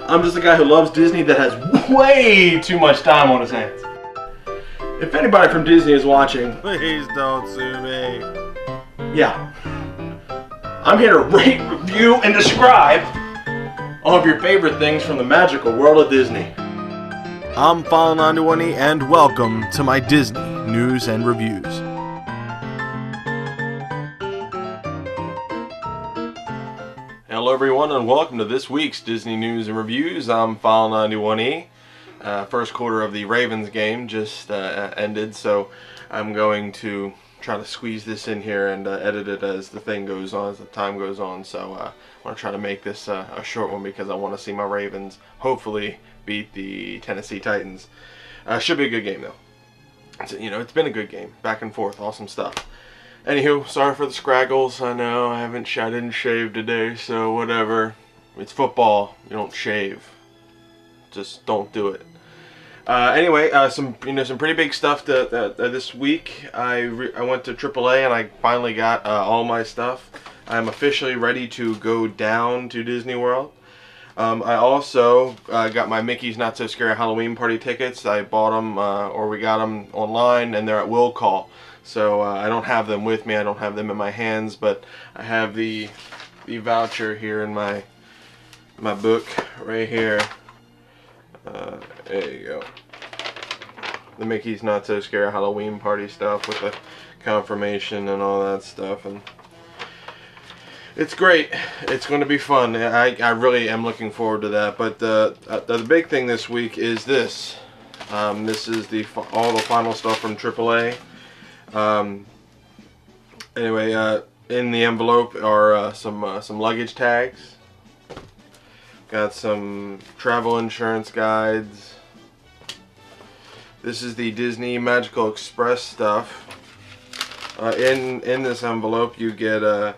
I'm just a guy who loves Disney that has way too much time on his hands. If anybody from Disney is watching, please don't sue me. Yeah. I'm here to rate, review, and describe all of your favorite things from the magical world of Disney. I'm File91e and welcome to my Disney news and reviews. Hello everyone and welcome to this week's Disney News and Reviews. I'm File91e. First quarter of the Ravens game just ended, so I'm going to try to squeeze this in here and edit it as the thing goes on, as the time goes on. So I want to try to make this a short one because I want to see my Ravens hopefully beat the Tennessee Titans. Should be a good game though. It's been a good game, back and forth, awesome stuff. Anywho, sorry for the scraggles. I know I didn't shave today, so whatever. It's football. You don't shave. Just don't do it. Anyway, some pretty big stuff this week. I went to AAA and I finally got all my stuff. I'm officially ready to go down to Disney World. I also got my Mickey's Not So Scary Halloween Party tickets. I bought them, or we got them online, and they're at will call. So I don't have them with me. I don't have them in my hands, but I have the voucher here in my book right here. There you go. The Mickey's Not So Scary Halloween Party stuff with the confirmation and all that stuff, and it's great. It's going to be fun. I really am looking forward to that. But the big thing this week is this. This is all the final stuff from AAA. Anyway, in the envelope are some luggage tags. Got some travel insurance guides. This is the Disney Magical Express stuff. In this envelope, you get the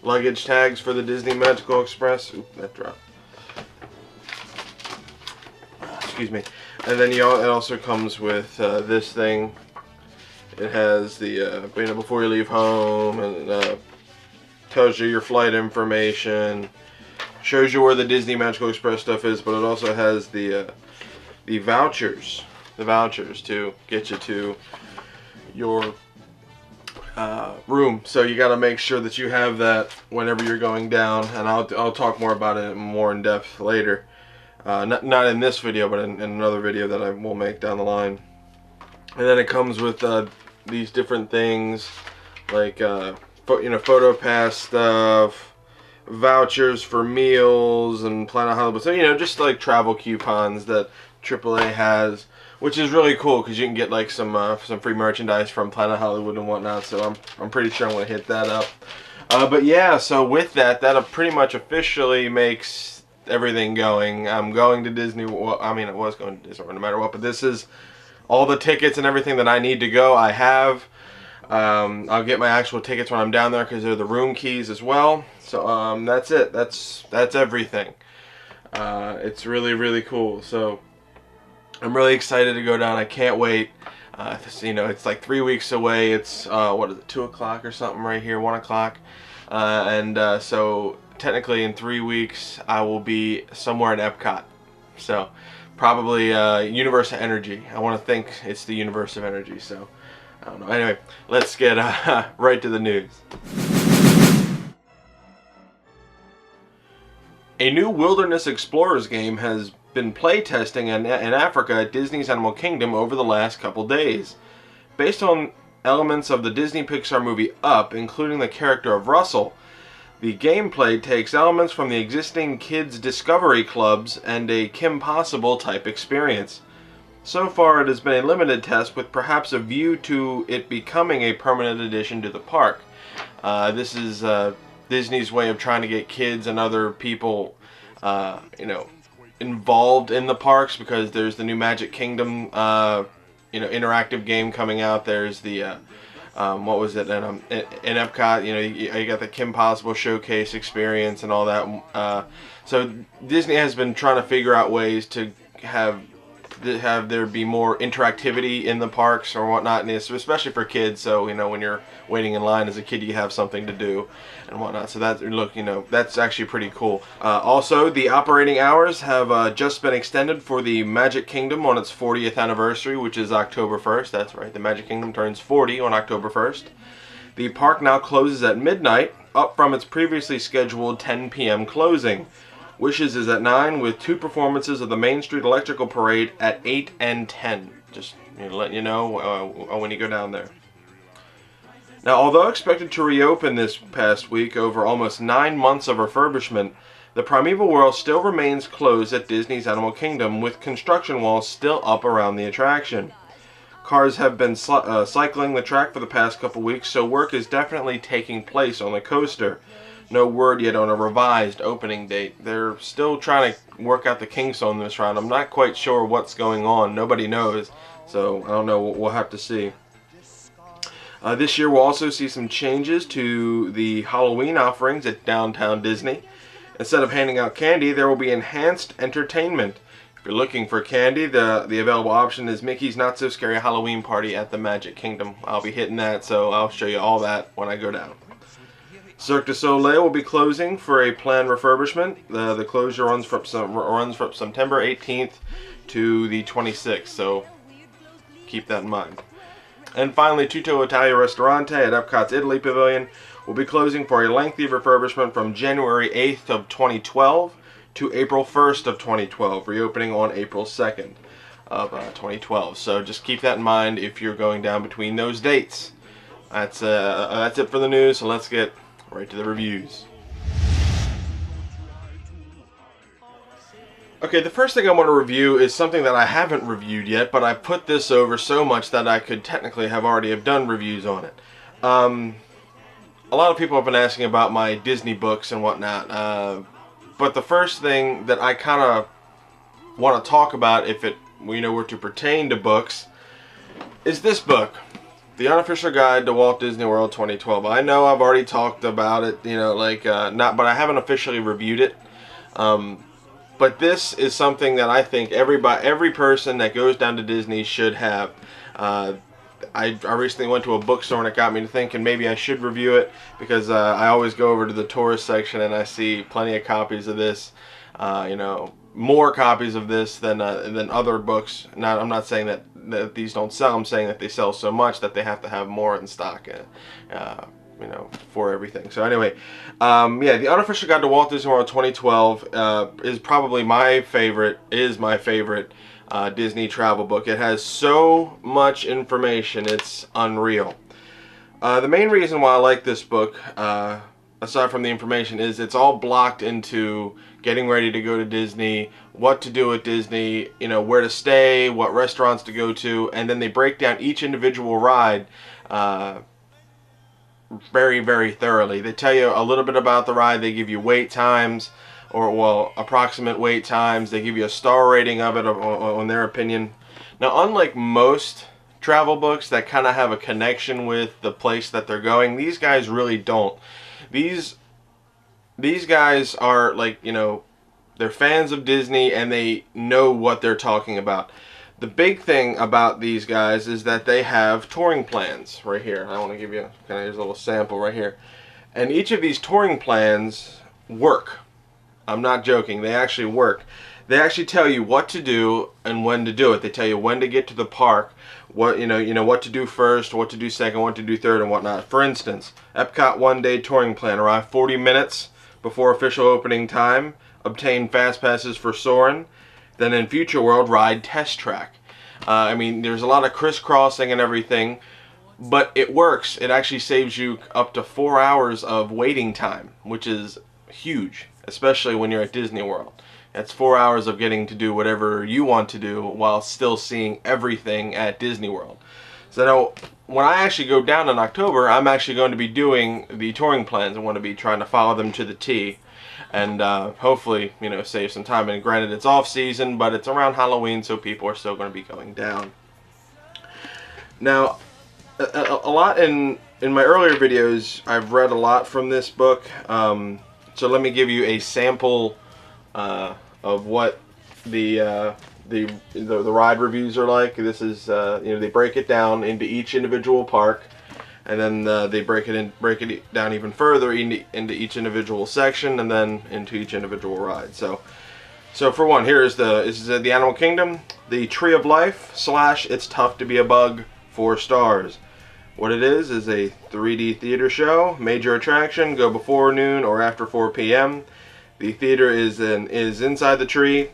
luggage tags for the Disney Magical Express. Oop, that dropped. Excuse me. And then it also comes with this thing. It has the before you leave home, and tells you your flight information, shows you where the Disney Magical Express stuff is, but it also has the vouchers, to get you to your room. So you got to make sure that you have that whenever you're going down, and I'll talk more about it more in depth later. Not in this video, but in another video that I will make down the line. And then it comes with these different things like photo pass stuff, vouchers for meals, and Planet Hollywood. So just like travel coupons that AAA has, which is really cool because you can get like some free merchandise from Planet Hollywood and whatnot. So I'm pretty sure I'm gonna hit that up. But yeah, so with that pretty much officially makes everything going. I'm going to Disney. Well, I mean, I was going to Disney no matter what, but this is all the tickets and everything that I need to go. I have. I'll get my actual tickets when I'm down there because they're the room keys as well. So that's it. That's everything. It's really, really cool. So I'm really excited to go down. I can't wait. It's like 3 weeks away. It's what is it, 2 o'clock or something right here, 1 o'clock, so technically in 3 weeks I will be somewhere in Epcot. So probably Universe of Energy. I want to think it's the Universe of Energy. So I don't know. Anyway, let's get right to the news. A new Wilderness Explorers game has been playtesting in Africa at Disney's Animal Kingdom over the last couple days. Based on elements of the Disney Pixar movie Up, including the character of Russell, the gameplay takes elements from the existing Kids Discovery Clubs and a Kim Possible type experience. So far it has been a limited test with perhaps a view to it becoming a permanent addition to the park. This is Disney's way of trying to get kids and other people involved in the parks, because there's the new Magic Kingdom interactive game coming out. There's the what was it in Epcot, you got the Kim Possible showcase experience and all that. So Disney has been trying to figure out ways to have have there be more interactivity in the parks or whatnot, and especially for kids. So when you're waiting in line as a kid, you have something to do and whatnot. So that's actually pretty cool. Also, the operating hours have just been extended for the Magic Kingdom on its 40th anniversary, which is October 1st. That's right, the Magic Kingdom turns 40 on October 1st. The park now closes at midnight, up from its previously scheduled 10 p.m. closing. Wishes is at 9, with 2 performances of the Main Street Electrical Parade at 8 and 10. Just letting you know when you go down there. Now, although expected to reopen this past week over almost 9 months of refurbishment, the Primeval World still remains closed at Disney's Animal Kingdom, with construction walls still up around the attraction. Cars have been cycling the track for the past couple weeks, so work is definitely taking place on the coaster. No word yet on a revised opening date. They're still trying to work out the kinks on this round. I'm not quite sure what's going on. Nobody knows, so I don't know. We'll have to see. This year we'll also see some changes to the Halloween offerings at Downtown Disney. Instead of handing out candy, there will be enhanced entertainment. If you're looking for candy, the available option is Mickey's Not So Scary Halloween Party at the Magic Kingdom. I'll be hitting that, so I'll show you all that when I go down. Cirque du Soleil will be closing for a planned refurbishment. The closure runs from September 18th to the 26th, so keep that in mind. And finally, Tutto Italia Ristorante at Epcot's Italy Pavilion will be closing for a lengthy refurbishment from January 8th of 2012 to April 1st of 2012, reopening on April 2nd of 2012. So just keep that in mind if you're going down between those dates. That's it for the news, so let's get right to the reviews. Okay, the first thing I want to review is something that I haven't reviewed yet, but I put this over so much that I could technically have done reviews on it. A lot of people have been asking about my Disney books and whatnot, but the first thing that I kind of want to talk about, if it were to pertain to books, is this book. The Unofficial Guide to Walt Disney World 2012. I know I've already talked about it, but I haven't officially reviewed it. But this is something that I think every person that goes down to Disney should have. I recently went to a bookstore and it got me to thinking maybe I should review it, because I always go over to the tourist section and I see plenty of copies of this. More copies of this than other books. Now, I'm not saying that these don't sell. I'm saying that they sell so much that they have to have more in stock, for everything. So anyway, yeah, the Unofficial Guide to Walt Disney World 2012 is probably my favorite. Disney travel book. It has so much information, it's unreal. The main reason why I like this book, aside from the information, is it's all blocked into getting ready to go to Disney, what to do at Disney, where to stay, what restaurants to go to, and then they break down each individual ride very, very thoroughly. They tell you a little bit about the ride, they give you wait times, approximate wait times, they give you a star rating of it on their opinion. Now, unlike most travel books that kind of have a connection with the place that they're going, these guys really don't. These guys are they're fans of Disney and they know what they're talking about. The big thing about these guys is that they have touring plans right here. I want to give you here's a little sample right here. And each of these touring plans work. I'm not joking, they actually work. They actually tell you what to do and when to do it. They tell you when to get to the park, what what to do first, what to do second, what to do third, and whatnot. For instance, Epcot one-day touring plan: arrive 40 minutes before official opening time, obtain fast passes for Soarin', then in Future World, ride Test Track. There's a lot of crisscrossing and everything, but it works. It actually saves you up to 4 hours of waiting time, which is huge, especially when you're at Disney World. That's 4 hours of getting to do whatever you want to do while still seeing everything at Disney World. So now, when I actually go down in October, I'm actually going to be doing the touring plans. I want to be trying to follow them to the T, and hopefully, save some time. And granted, it's off season, but it's around Halloween, so people are still going to be going down. Now, a lot in my earlier videos, I've read a lot from this book. So let me give you a sample of what the the ride reviews are like. This is they break it down into each individual park, and then they break it down even further into each individual section, and then into each individual ride. So for one, this is the Animal Kingdom, the Tree of Life / It's Tough to Be a Bug, 4 stars. What it is a 3D theater show, major attraction, go before noon or after 4 p.m. The theater is inside the tree.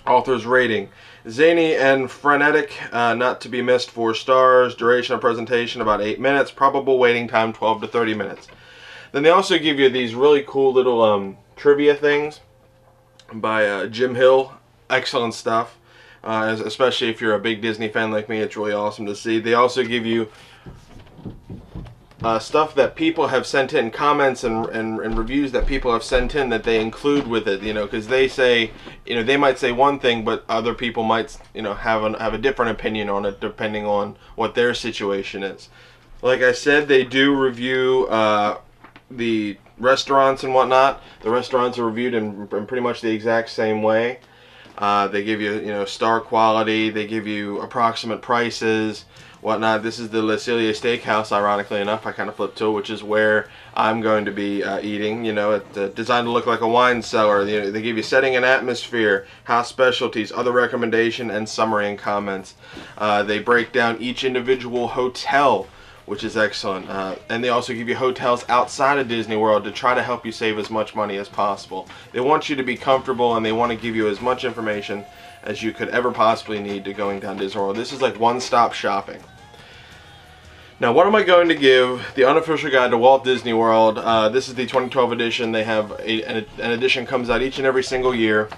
Author's rating: zany and frenetic, not to be missed, 4 stars. Duration of presentation about 8 minutes. Probable waiting time 12 to 30 minutes. Then they also give you these really cool little trivia things by Jim Hill. Excellent stuff. Especially if you're a big Disney fan like me, it's really awesome to see. They also give you stuff that people have sent in, comments and reviews that people have sent in that they include with it, because they say, they might say one thing, but other people might, have a different opinion on it depending on what their situation is. Like I said, they do review the restaurants and whatnot. The restaurants are reviewed in pretty much the exact same way. They give you, star quality. They give you approximate prices, whatnot. This is the La Celia Steakhouse, ironically enough. I kind of flipped to it, which is where I'm going to be eating. It's designed to look like a wine cellar. They give you setting and atmosphere, house specialties, other recommendation, and summary and comments. They break down each individual hotel, which is excellent. And they also give you hotels outside of Disney World to try to help you save as much money as possible. They want you to be comfortable, and they want to give you as much information as you could ever possibly need to going down Disney World. This is like one-stop shopping. Now, what am I going to give the unofficial guide to Walt Disney World? This is the 2012 edition. They have an edition comes out each and every single year.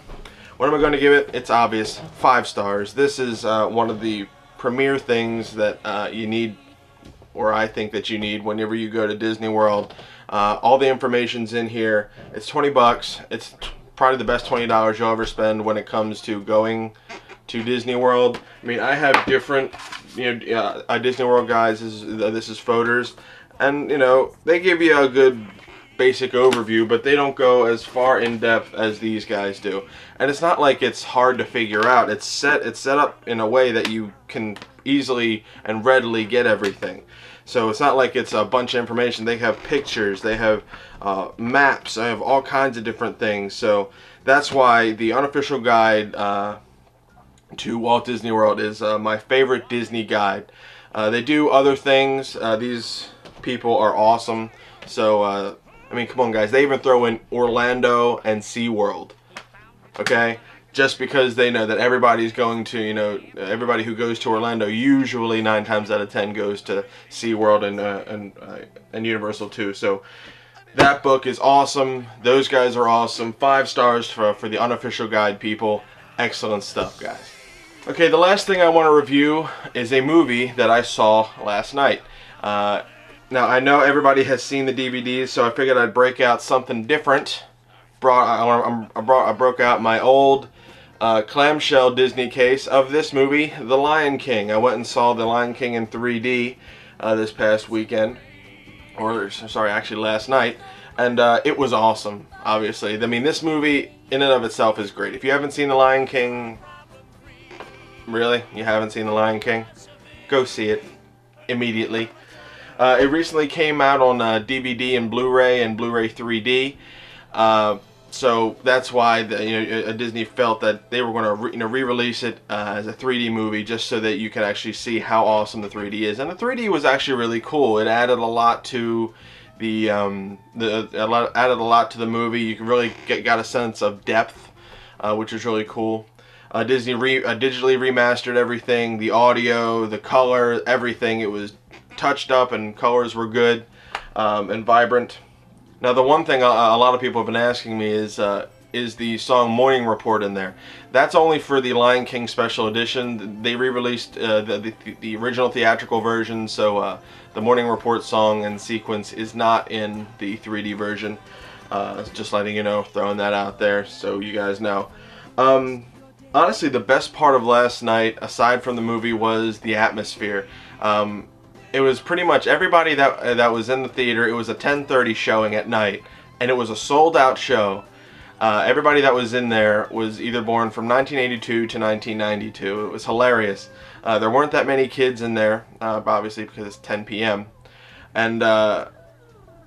What am I going to give it? It's obvious. 5 stars. This is one of the premier things that you need, or I think that you need whenever you go to Disney World. All the information's in here. It's 20 bucks. It's probably the best $20 you'll ever spend when it comes to going to Disney World. I mean, I have different, Disney World guides. This is Folders, and they give you a good basic overview, but they don't go as far in depth as these guys do. And it's not like it's hard to figure out. It's set up in a way that you can easily and readily get everything. So it's not like it's a bunch of information. They have pictures, they have maps, they have all kinds of different things. So that's why the unofficial guide to Walt Disney World is my favorite Disney guide. They do other things. These people are awesome. So, I mean, come on, guys. They even throw in Orlando and SeaWorld. Okay? Just because they know that everybody's going to, everybody who goes to Orlando usually 9 times out of 10 goes to SeaWorld and Universal too. So that book is awesome. Those guys are awesome. 5 stars for the unofficial guide, people. Excellent stuff, guys. Okay, the last thing I want to review is a movie that I saw last night. Now, I know everybody has seen the DVDs, so I figured I'd break out something different. I broke out my old clamshell Disney case of this movie, The Lion King. I went and saw The Lion King in 3D this past weekend, or sorry, actually last night, and it was awesome, obviously. I mean, this movie in and of itself is great. If you haven't seen The Lion King, really? You haven't seen The Lion King? Go see it immediately. It recently came out on DVD and Blu-ray 3D. So that's why Disney felt that they were going to re-release it as a 3D movie, just so that you can actually see how awesome the 3D is. And the 3D was actually really cool. It added a lot to the movie. You can really got a sense of depth, which is really cool. Disney digitally remastered everything, the audio, the color, everything. It was touched up and colors were good and vibrant. Now, the one thing a lot of people have been asking me is the song Morning Report in there? That's only for the Lion King special edition. They re-released the original theatrical version, so the Morning Report song and sequence is not in the 3D version. Just letting you know, throwing that out there so you guys know. Honestly, the best part of last night, aside from the movie, was the atmosphere. It was pretty much everybody that was in the theater. It was a 10:30 showing at night, and it was a sold-out show. Everybody that was in there was either born from 1982 to 1992. It was hilarious. There weren't that many kids in there, obviously because it's 10 p.m. And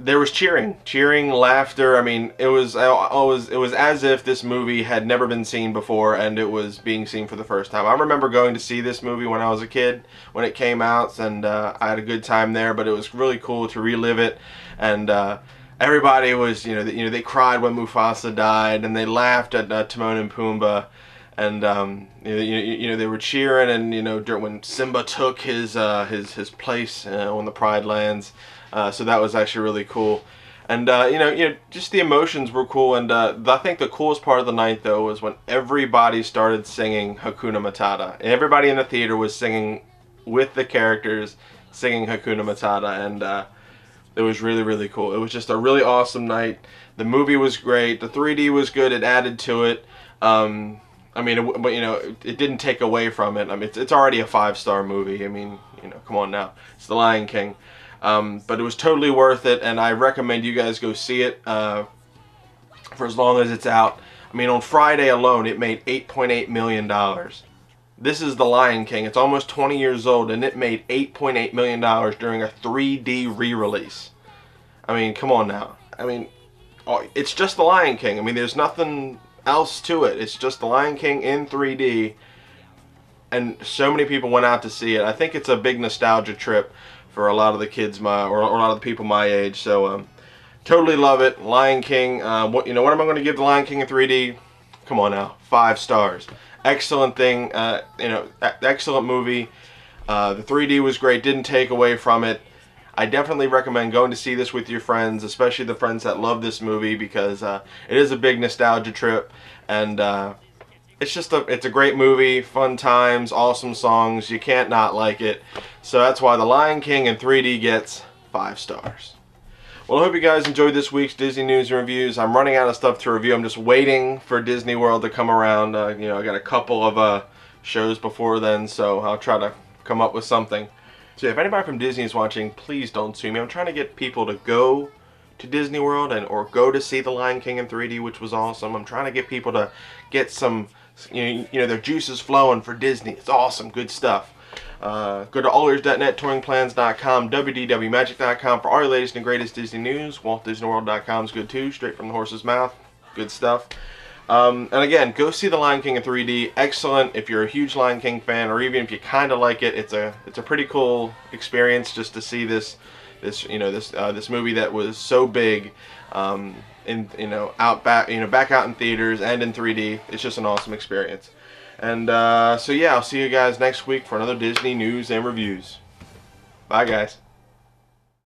there was cheering, laughter. I mean, it was as if this movie had never been seen before, and it was being seen for the first time. I remember going to see this movie when I was a kid, when it came out, and I had a good time there. But it was really cool to relive it, and everybody was, they cried when Mufasa died, and they laughed at Timon and Pumbaa, and they were cheering, and when Simba took his place on the Pride Lands. So that was actually really cool, and just the emotions were cool. And I think the coolest part of the night, though, was when everybody started singing Hakuna Matata. Everybody in the theater was singing with the characters, singing Hakuna Matata, and it was really, really cool. It was just a really awesome night. The movie was great. The 3D was good. It added to it. It didn't take away from it. I mean, it's already a 5-star movie. I mean, come on now. It's The Lion King. But it was totally worth it, and I recommend you guys go see it for as long as it's out. I mean, on Friday alone, it made $8.8 million. This is The Lion King. It's almost 20 years old, and it made $8.8 million during a 3D re-release. I mean, come on now. I mean, it's just The Lion King. I mean, there's nothing else to it. It's just The Lion King in 3D, and so many people went out to see it. I think it's a big nostalgia trip for a lot of the kids or a lot of the people my age. So totally love it. Lion King. What am I going to give The Lion King in 3D? Come on now, 5 stars. Excellent thing. Excellent movie. The 3D was great. Didn't take away from it. I definitely recommend going to see this with your friends, especially the friends that love this movie, because it is a big nostalgia trip, and it's a great movie, fun times, awesome songs. You can't not like it. So that's why The Lion King in 3D gets 5 stars. Well, I hope you guys enjoyed this week's Disney News and Reviews. I'm running out of stuff to review. I'm just waiting for Disney World to come around. I got a couple of shows before then, so I'll try to come up with something. So if anybody from Disney is watching, please don't sue me. I'm trying to get people to go to Disney World or go to see The Lion King in 3D, which was awesome. I'm trying to get people to get some, their juices flowing for Disney. It's awesome, good stuff. Go to allears.net, touringplans.com, wdwmagic.com for all your latest and greatest Disney news. WaltDisneyWorld.com is good too, straight from the horse's mouth. Good stuff. And again, go see The Lion King in 3D. Excellent if you're a huge Lion King fan, or even if you kind of like it. It's a pretty cool experience just to see this movie that was so big, back out in theaters and in 3D. It's just an awesome experience. And so yeah, I'll see you guys next week for another Disney News and Reviews. Bye, guys.